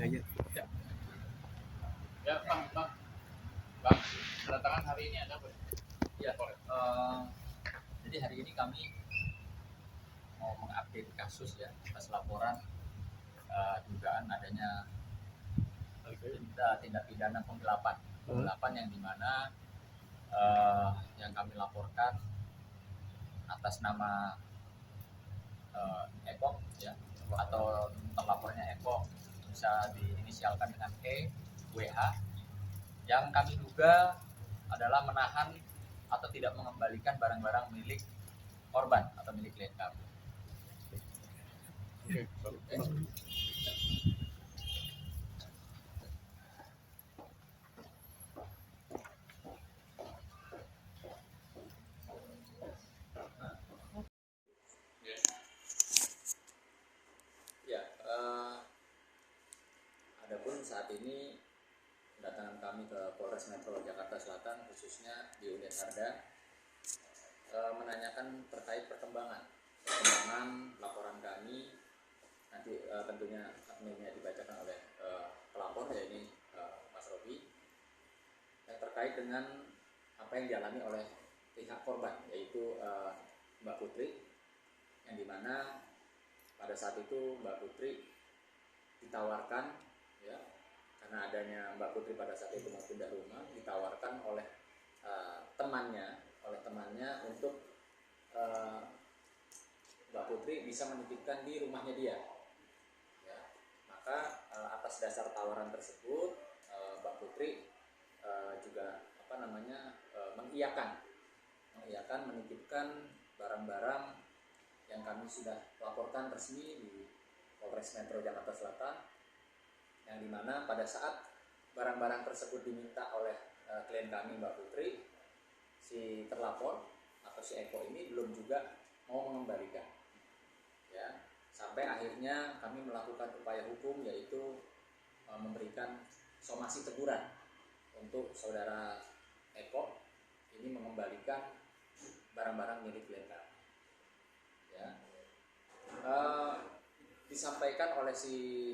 aja. Ya, ya bang, kedatangan hari ini ada apa? Ya, jadi hari ini kami mau mengupdate kasus ya atas laporan dugaan adanya tindak pidana penggelapan yang dimana yang kami laporkan atas nama Eko ya, atau terlapornya Eko bisa diinisialkan dengan WH, yang kami duga adalah menahan atau tidak mengembalikan barang-barang milik korban atau milik klien kami. Ya, adapun saat ini kedatangan kami ke Polres Metro Jakarta Selatan, khususnya di unit Harda, menanyakan terkait perkembangan laporan kami. Nanti tentunya adminnya dibacakan oleh pelapor, yaitu Mas Robi, yang terkait dengan apa yang dialami oleh pihak korban, yaitu Mbak Putri, yang dimana pada saat itu Mbak Putri ditawarkan, ya, karena adanya Mbak Putri pada saat itu mau pindah rumah, ditawarkan oleh temannya untuk Mbak Putri bisa menitipkan di rumahnya dia. Ya, maka atas dasar tawaran tersebut, Mbak Putri juga mengiyakan menitipkan barang-barang yang kami sudah laporkan resmi di Polres Metro Jakarta Selatan, yang dimana pada saat barang-barang tersebut diminta oleh klien kami Mbak Putri, si terlapor atau si Eko ini belum juga mau mengembalikan, ya, sampai akhirnya kami melakukan upaya hukum, yaitu memberikan somasi teguran untuk saudara Eko ini mengembalikan barang-barang milik klien kami. Ya, disampaikan oleh si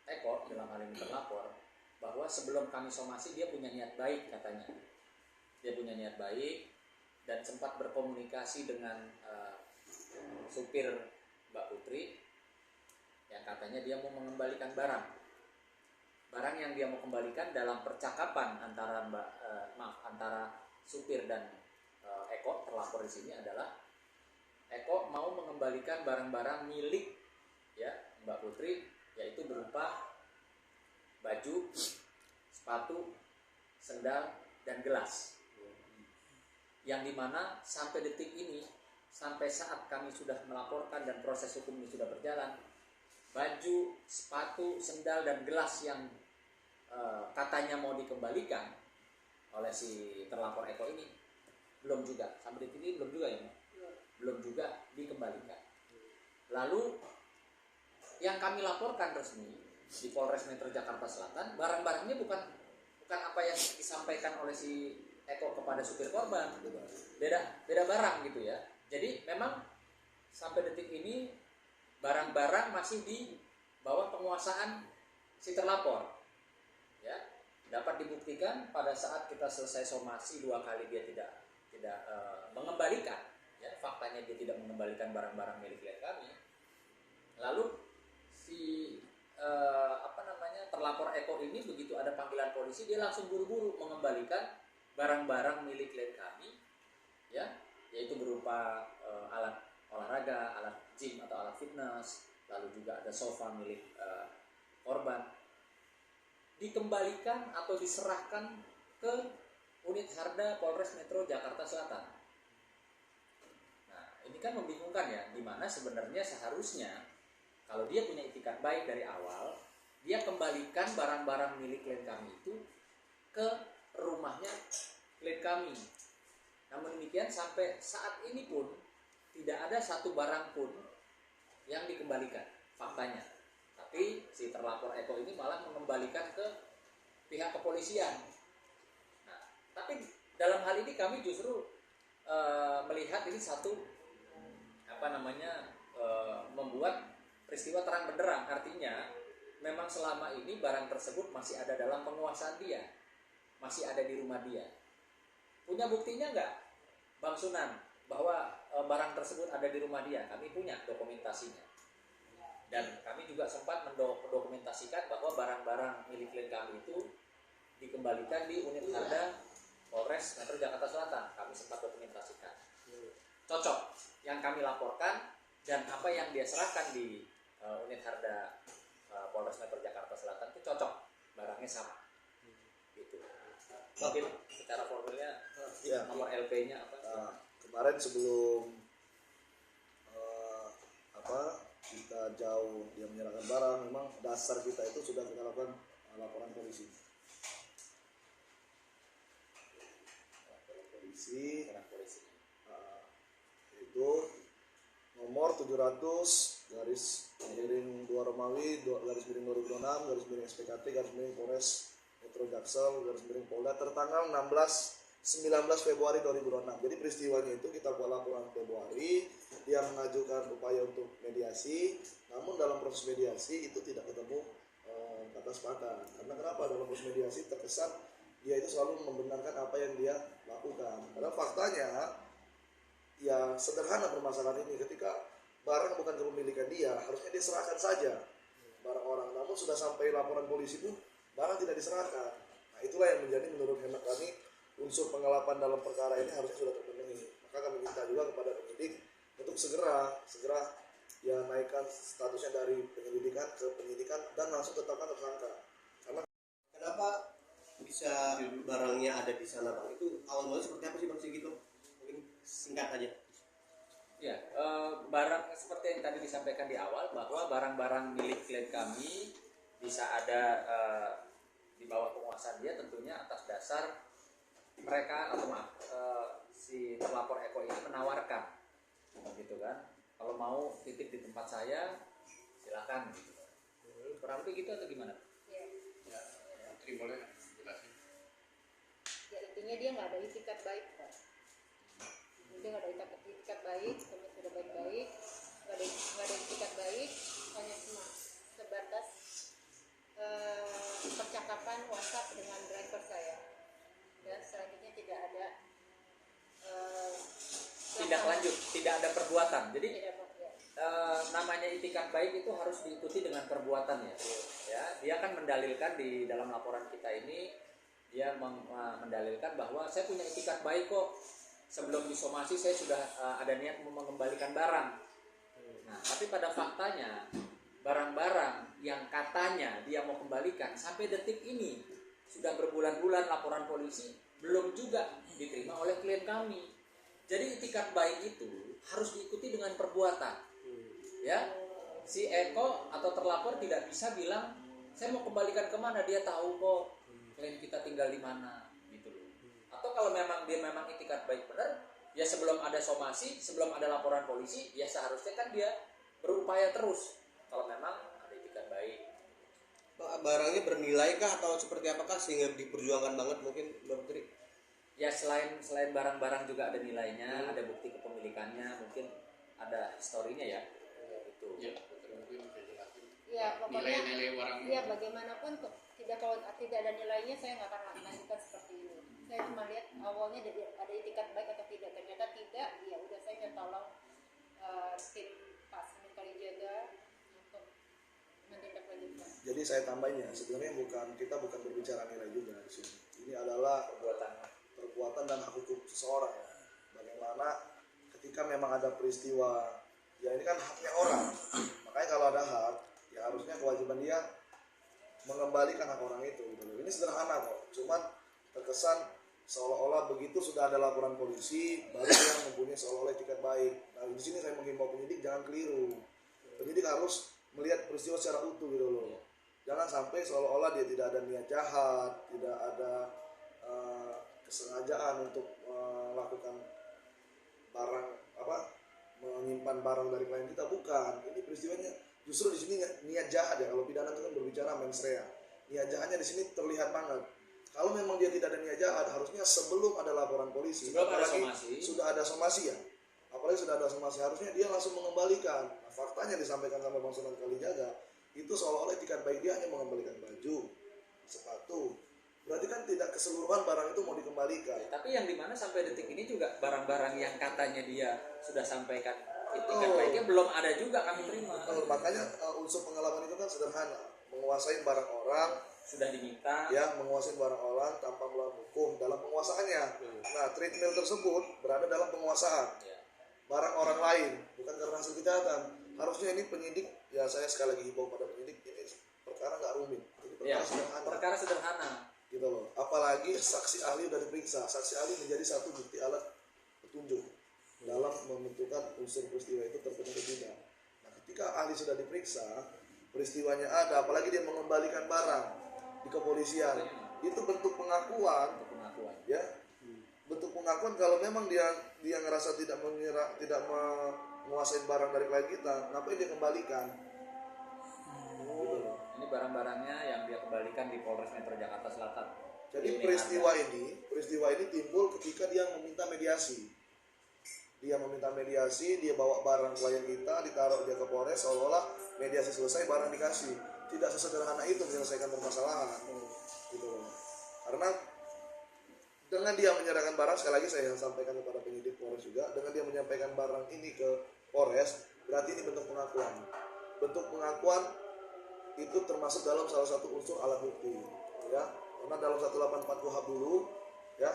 Eko dalam hal ini terlapor bahwa sebelum kami somasi dia punya niat baik, katanya. Dia punya niat baik dan sempat berkomunikasi dengan supir Mbak Putri, yang katanya dia mau mengembalikan barang yang dia mau kembalikan dalam percakapan antara antara supir dan Eko terlapor di sini adalah Eko mau mengembalikan barang-barang milik, ya, Mbak Putri, yaitu berupa baju, sepatu, sendal, dan gelas. Yang dimana sampai detik ini, sampai saat kami sudah melaporkan dan proses hukum ini sudah berjalan, baju, sepatu, sendal, dan gelas yang katanya mau dikembalikan oleh si terlapor Eko ini belum juga, sampai detik ini belum juga, ya, belum juga dikembalikan. Lalu yang kami laporkan resmi di Polres Metro Jakarta Selatan, barang-barangnya bukan apa yang disampaikan oleh si Eko kepada supir korban, gitu. Beda barang gitu ya. Jadi memang sampai detik ini barang-barang masih di bawah penguasaan si terlapor. Ya, dapat dibuktikan pada saat kita selesai somasi 2 kali dia tidak mengembalikan, ya, faktanya dia tidak mengembalikan barang-barang milik klien kami. Lalu si terlapor Eko ini begitu ada panggilan polisi, dia langsung buru-buru mengembalikan barang-barang milik klien kami, ya, yaitu berupa alat olahraga, alat gym atau alat fitness, lalu juga ada sofa milik korban, dikembalikan atau diserahkan ke unit Harda Polres Metro Jakarta Selatan. Nah, ini kan membingungkan, ya, dimana sebenarnya seharusnya kalau dia punya itikat baik dari awal, dia kembalikan barang-barang milik klien kami itu ke rumahnya klien kami. Namun demikian sampai saat ini pun tidak ada satu barang pun yang dikembalikan, faktanya. Tapi si terlapor Eko ini malah mengembalikan ke pihak kepolisian. Nah, tapi dalam hal ini kami justru melihat ini satu membuat peristiwa terang benderang. Artinya memang selama ini barang tersebut masih ada dalam penguasaan dia, masih ada di rumah dia. Punya buktinya nggak, Bang Sunan, bahwa barang tersebut ada di rumah dia? Kami punya dokumentasinya. Dan kami juga sempat mendokumentasikan bahwa barang-barang milik klien kami itu dikembalikan di unit Harda Polres Metro Jakarta Selatan. Kami sempat dokumentasikan. Cocok yang kami laporkan dan apa yang dia serahkan di unit Harda Polres Metro Jakarta Selatan itu cocok, barangnya sama. Gitu. Mungkin secara formilnya Ya. nomor LP-nya apa? Kemarin sebelum kita jauh dia menyerahkan barang, memang dasar kita itu sudah kita lakukan laporan polisi. Polisi itu nomor 700 garis miring 2 Romawi garis miring 2006 garis miring SPKT garis miring Polres Metro Jaksel garis miring Polda tertanggal 19 Februari 2006. Jadi peristiwanya itu kita buat laporan Februari, dia mengajukan upaya untuk mediasi, namun dalam proses mediasi itu tidak ketemu kata sepakat. Karena kenapa? Dalam proses mediasi terkesan dia itu selalu membenarkan apa yang dia lakukan. Padahal faktanya ya sederhana permasalahan ini, ketika barang bukan kepemilikan dia, harusnya dia serahkan saja barang orang. Namun sudah sampai laporan polisi pun barang tidak diserahkan. Nah itulah yang menjadi menurut hemat kami unsur penggelapan dalam perkara ini harusnya sudah terpenuhi. Maka kami minta juga kepada penyidik untuk segera ya naikkan statusnya dari penyelidikan ke penyidikan dan langsung tetapkan tersangka. Karena kenapa bisa barangnya ada di sana, Bang? Itu awal mulanya seperti apa sih, Bang Sigito? Mungkin singkat aja. Ya, barang seperti yang tadi disampaikan di awal bahwa barang-barang milik klien kami bisa ada di bawah penguasaan dia, tentunya atas dasar mereka atau si terlapor Eko ini menawarkan, gitu kan? Kalau mau titip di tempat saya, silakan. Gitu. Kurang lebih gitu atau gimana? Ya, Putri boleh jelasin. Ya intinya dia nggak ada itikat baik, Pak. Dia nggak ada itikat baik, kami sudah baik-baik, nggak ada itikat baik, hanya cuma sebatas percakapan WhatsApp dengan driver saya. Dan selanjutnya tidak ada Tindak lanjut, tidak ada perbuatan. Jadi tidak ya. namanya itikat baik itu harus diikuti dengan perbuatan ya. Ya, dia kan mendalilkan di dalam laporan kita ini, dia mendalilkan bahwa saya punya itikat baik kok. Sebelum disomasi saya sudah ada niat mengembalikan barang. Nah, tapi pada faktanya barang-barang yang katanya dia mau kembalikan sampai detik ini sudah berbulan-bulan laporan polisi belum juga diterima oleh klien kami. Jadi itikat baik itu harus diikuti dengan perbuatan. Ya, si Eko atau terlapor tidak bisa bilang saya mau kembalikan kemana, dia tahu kok klien kita tinggal di mana, gitu loh. Atau kalau memang dia memang itikat baik benar, ya sebelum ada somasi, sebelum ada laporan polisi, ya seharusnya kan dia berupaya terus. Kalau memang ada itikat baik. Barangnya bernilai kah atau seperti apakah sehingga diperjuangkan banget mungkin, Mbak Putri? Ya selain barang-barang juga ada nilainya, ada bukti kepemilikannya, mungkin ada historinya ya. Itu. Ya, Putri mungkin bisa jelasin. Ya pokoknya Nilai-nilai barang. ya bagaimanapun kalau tidak ada nilainya saya nggak akan lanjutkan seperti ini. Saya cuma lihat awalnya ada itikat baik atau tidak, ternyata tidak. Ya udah saya minta tolong tim Pak Senin Kalijaga untuk menindaklanjutkan. jadi saya tambahin ya, sebenarnya kita bukan berbicara nilai juga di sini. Ini adalah perbuatan dan hak hukum seseorang ya. Bagaimana ketika memang ada peristiwa, ya ini kan haknya orang. Makanya kalau ada hak, ya harusnya kewajiban dia mengembalikan hak orang itu. Gitu. Ini sederhana kok. Cuman terkesan seolah-olah begitu sudah ada laporan polisi, baru dia mempunyai seolah-olah etikat baik. Nah di sini saya menghimbau penyidik jangan keliru. Penyidik harus melihat peristiwa secara utuh gitu loh. Jangan sampai seolah-olah dia tidak ada niat jahat, tidak ada kesengajaan untuk melakukan barang menyimpan barang dari klien kita, bukan. Ini peristiwanya justru di sini niat jahat ya. Kalau pidana itu kan berbicara mens rea. Niat jahatnya di sini terlihat banget. Kalau memang dia tidak ada niat jahat, harusnya sebelum ada laporan polisi, sudah ada somasi ya. Apalagi sudah ada somasi, harusnya dia langsung mengembalikan. Nah, faktanya disampaikan sama Bang Sunan Kalijaga, itu seolah-olah etikat baik dia hanya mengembalikan baju, sepatu. Berarti kan tidak keseluruhan barang itu mau dikembalikan. Tapi yang dimana sampai detik ini juga barang-barang yang katanya dia sudah sampaikan etikat Betul. baiknya belum ada juga kami terima. Makanya unsur pengalaman itu kan sederhana, menguasai barang orang, Sudah diminta. ya menguasai barang orang tanpa melawan hukum dalam penguasaannya. Nah, treadmill tersebut berada dalam penguasaan Ya. barang orang lain, bukan karena hasil kejahatan. Harusnya ini penyidik, ya saya sekali lagi himbau pada penyidik, ini perkara nggak rumit, ini perkara Ya, sederhana, perkara sederhana. gitu loh. Apalagi saksi ahli sudah diperiksa, saksi ahli menjadi satu bukti alat petunjuk dalam menentukan unsur peristiwa itu terpenuhi atau tidak. Nah, ketika ahli sudah diperiksa, peristiwanya ada, apalagi dia mengembalikan barang di kepolisian, itu bentuk pengakuan, Untuk pengakuan. ya, bentuk pengakuan kalau memang dia ngerasa tidak menguasai barang dari klien kita, ngapain dia kembalikan? Gitu loh. Ini barang-barangnya yang dia kembalikan di Polres Metro Jakarta Selatan. Jadi Ini peristiwa ini timbul ketika dia meminta mediasi. Dia meminta mediasi, dia bawa barang klien kita, ditaruh dia ke Polres, seolah-olah mediasi selesai, barang dikasih. Tidak sesederhana itu menyelesaikan permasalahan. Gitu loh. Karena dengan dia menyerahkan barang, sekali lagi saya sampaikan kepada penyidik Polres juga, dengan dia menyampaikan barang ini ke Polres, berarti ini bentuk pengakuan. Bentuk pengakuan itu termasuk dalam salah satu unsur alat bukti, ya. Karena dalam 184 KUHP dulu, ya,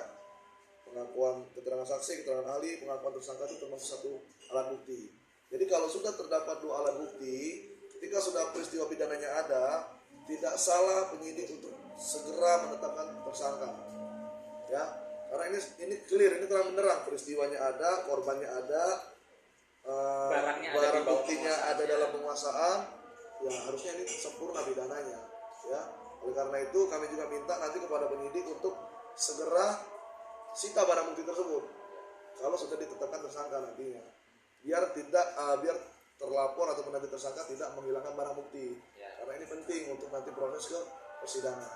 pengakuan keterangan saksi, keterangan ahli, pengakuan tersangka itu termasuk satu alat bukti. Jadi kalau sudah terdapat dua alat bukti, ketika sudah peristiwa pidananya ada, tidak salah penyidik untuk segera menetapkan tersangka, ya. Karena ini clear, ini terang benderang, peristiwanya ada, korbannya ada, Barangnya ada di barang bawah buktinya ada penguasaannya. dalam penguasaan, ya harusnya ini sempurna pidananya, ya. Oleh karena itu kami juga minta nanti kepada penyidik untuk segera sita barang bukti tersebut kalau sudah ditetapkan tersangka nantinya, biar terlapor ataupun nanti tersangka tidak menghilangkan barang bukti, Ya. karena ini penting untuk nanti proses ke persidangan.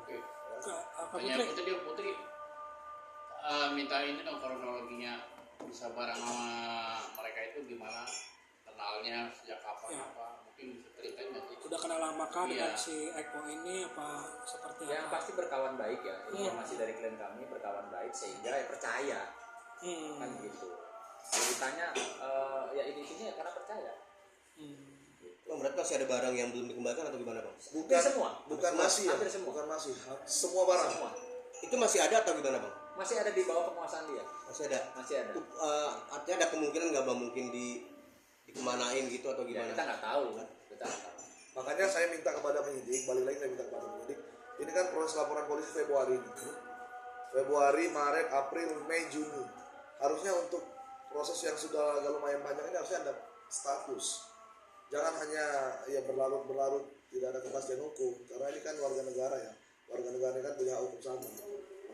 Oke. Kak Tanya Putri, Putri minta ini dong kronologinya, bisa barang sama mereka itu gimana, kenalnya sejak kapan, Ya. apa mungkin bisa ceritain nggak sih? udah kenal lama kah dengan Iya. si Eko ini apa seperti Yang apa? pasti berkawan baik ya. Informasi dari klien kami berkawan baik sehingga ya percaya kan Hmm. gitu. Kalau ditanya ya intinya ya karena percaya. Hmm. Bang, berarti masih ada barang yang belum dikembalikan atau gimana bang? Bukan semua. bukan masih ya, Hampir semua. bukan masih, semua barang. Semua. Itu masih ada atau gimana bang? Masih ada di bawah penguasaan dia. Masih ada. Masih ada. Artinya ada kemungkinan nggak bang, mungkin dikemanain gitu atau Ya, gimana? kita nggak tahu. Kita nggak tahu. Makanya saya minta kepada penyidik, balik lagi saya minta kepada penyidik. Ini kan proses laporan polisi Februari ini. Februari, Maret, April, Mei, Juni. Harusnya untuk proses yang sudah agak lumayan panjang ini harusnya ada status. Jangan hanya ya berlarut-berlarut tidak ada kepastian hukum. Karena ini kan warga negara ya. Warga negara ini kan punya hukum sama.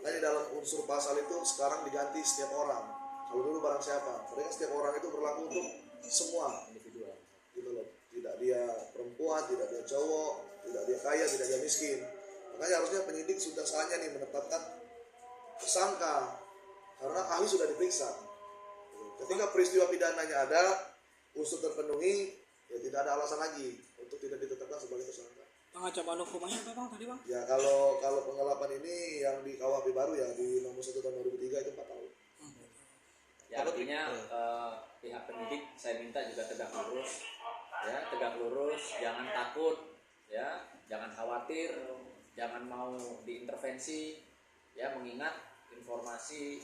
Makanya dalam unsur pasal itu sekarang diganti setiap orang. Kalau dulu barang siapa? Mereka setiap orang itu berlaku untuk semua. Individual. Gitu loh, tidak dia perempuan, tidak dia cowok, tidak dia kaya, tidak dia miskin. Makanya harusnya penyidik sudah saatnya nih menetapkan tersangka karena ahli sudah diperiksa. Ketika peristiwa pidananya ada, unsur terpenuhi, ya tidak ada alasan lagi untuk tidak ditetapkan sebagai tersangka. Pengacaman hukumannya apa bang tadi bang? Ya kalau penggelapan ini yang di KUHP baru ya di nomor 1 tahun 2003 itu 4 tahun. Ya artinya pihak penyidik saya minta juga tegak lurus, ya tegak lurus, jangan takut, ya jangan khawatir, jangan mau diintervensi, ya mengingat informasi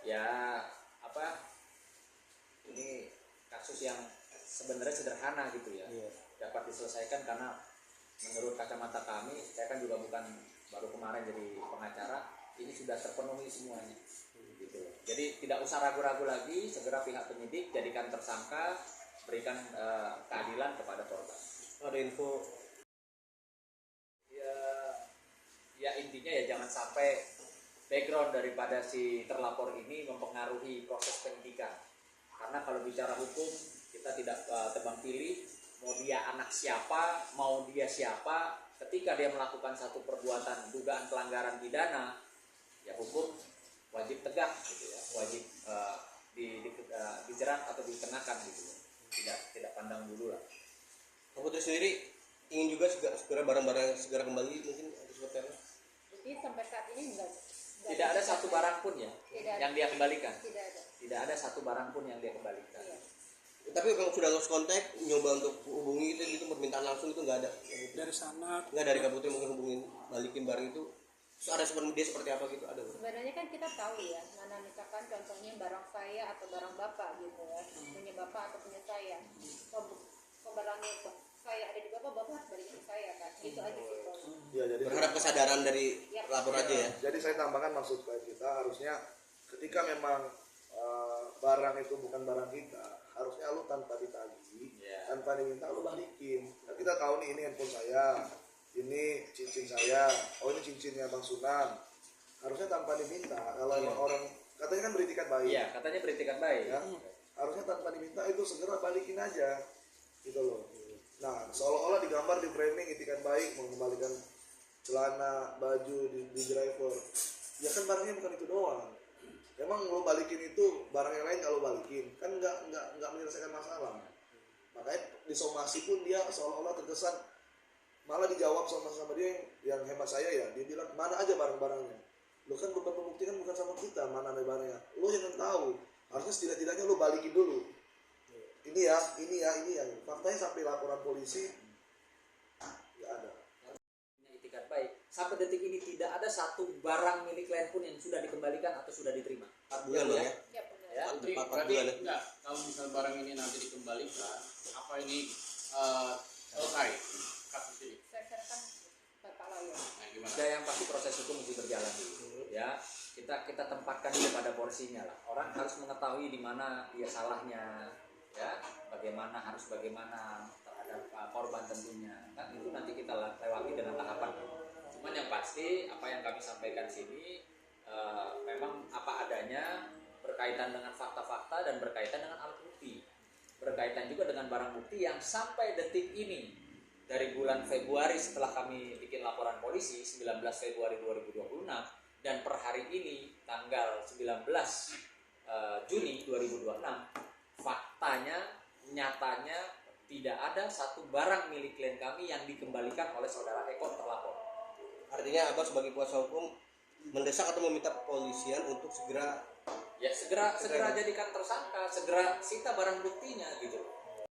ya apa ini kasus yang sebenarnya sederhana gitu ya, dapat diselesaikan karena menurut kacamata kami, saya kan juga bukan baru kemarin jadi pengacara, ini sudah terpenuhi semuanya. Gitu. Jadi tidak usah ragu-ragu lagi, segera pihak penyidik jadikan tersangka, berikan keadilan kepada korban. Ada info Ya intinya ya jangan sampai background daripada si terlapor ini mempengaruhi proses penyidikan. Karena kalau bicara hukum kita tidak tebang pilih, mau dia anak siapa, mau dia siapa, ketika dia melakukan satu perbuatan dugaan pelanggaran pidana, ya hukum wajib tegak gitu ya, wajib dijerat atau dikenakan gitu ya. Tidak pandang bulu lah. Pak Putri sendiri ingin juga segera barang-barang segera kembali mungkin atau seperti apa? Jadi sampai saat ini enggak Tidak ada satu barang pun ya Tidak ada. yang dia kembalikan. Tidak ada. Tidak ada satu barang pun yang dia kembalikan. Iya. Tapi kalau sudah lost contact, nyoba untuk hubungi itu permintaan langsung itu nggak ada. Dari sana Nggak dari Kak Putri mungkin hubungin balikin barang itu. Terus ada seperti dia seperti apa gitu ada. Sebenarnya kan kita tahu ya, mana misalkan contohnya barang saya atau barang bapak gitu ya, punya bapak atau punya saya. Kalau barangnya saya ada di bapak, bapak harus balikin saya kan. Itu aja sih Bang. Ya, jadi Berharap kesadaran dari Ya. lapor aja ya. Jadi saya tambahkan maksud klien kita harusnya ketika memang barang itu bukan barang kita, harusnya lu tanpa ditagih, Ya. tanpa diminta lu balikin. Nah, kita tahu nih ini handphone saya, ini cincin saya, oh ini cincinnya Bang Sunan. Harusnya tanpa diminta. Kalau emang orang katanya kan beritikat baik, Iya, katanya beritikat baik. ya, harusnya tanpa diminta itu segera balikin aja, gitu loh. Nah, seolah-olah digambar di framing itikat baik mengembalikan celana, baju di driver. Ya kan barangnya bukan itu doang. Emang lo balikin itu barang yang lain kalau balikin kan nggak menyelesaikan masalah. Makanya disomasi pun dia seolah-olah terkesan malah dijawab sama dia yang hemat saya ya, dia bilang mana aja barang-barangnya. Lo kan beban pembuktian bukan sama kita mana ada barangnya. Lo yang tahu. Harusnya setidak-tidaknya lo balikin dulu. Ini ya. Faktanya sampai laporan polisi nggak ada. Punya itikat baik. Sampai detik ini tidak ada satu barang milik klien pun yang sudah dikembalikan atau sudah diterima. 4 bulan Bang ya. Ya benar. Ya. Berarti, Empat berarti bulan ya. enggak, kalau misal barang ini nanti dikembalikan, apa ini selesai kasus ini? Saya serahkan bapak lawyer. Nah, gimana? Ya, yang pasti proses hukum mesti berjalan dulu. Ya, kita tempatkan dia pada porsinya lah. Orang harus mengetahui di mana dia salahnya, ya, bagaimana terhadap korban tentunya. Kan itu nanti kita lewati dengan tahapan. Cuman yang pasti apa yang kami sampaikan sini memang apa adanya, berkaitan dengan fakta-fakta dan berkaitan dengan alat bukti, berkaitan juga dengan barang bukti yang sampai detik ini dari bulan Februari setelah kami bikin laporan polisi 19 Februari 2026 dan per hari ini tanggal 19 Juni 2026, faktanya nyatanya tidak ada satu barang milik klien kami yang dikembalikan oleh saudara Eko terlapor. Artinya Abang sebagai kuasa hukum mendesak atau meminta kepolisian untuk segera Ya segera jadikan tersangka, segera sita barang buktinya gitu.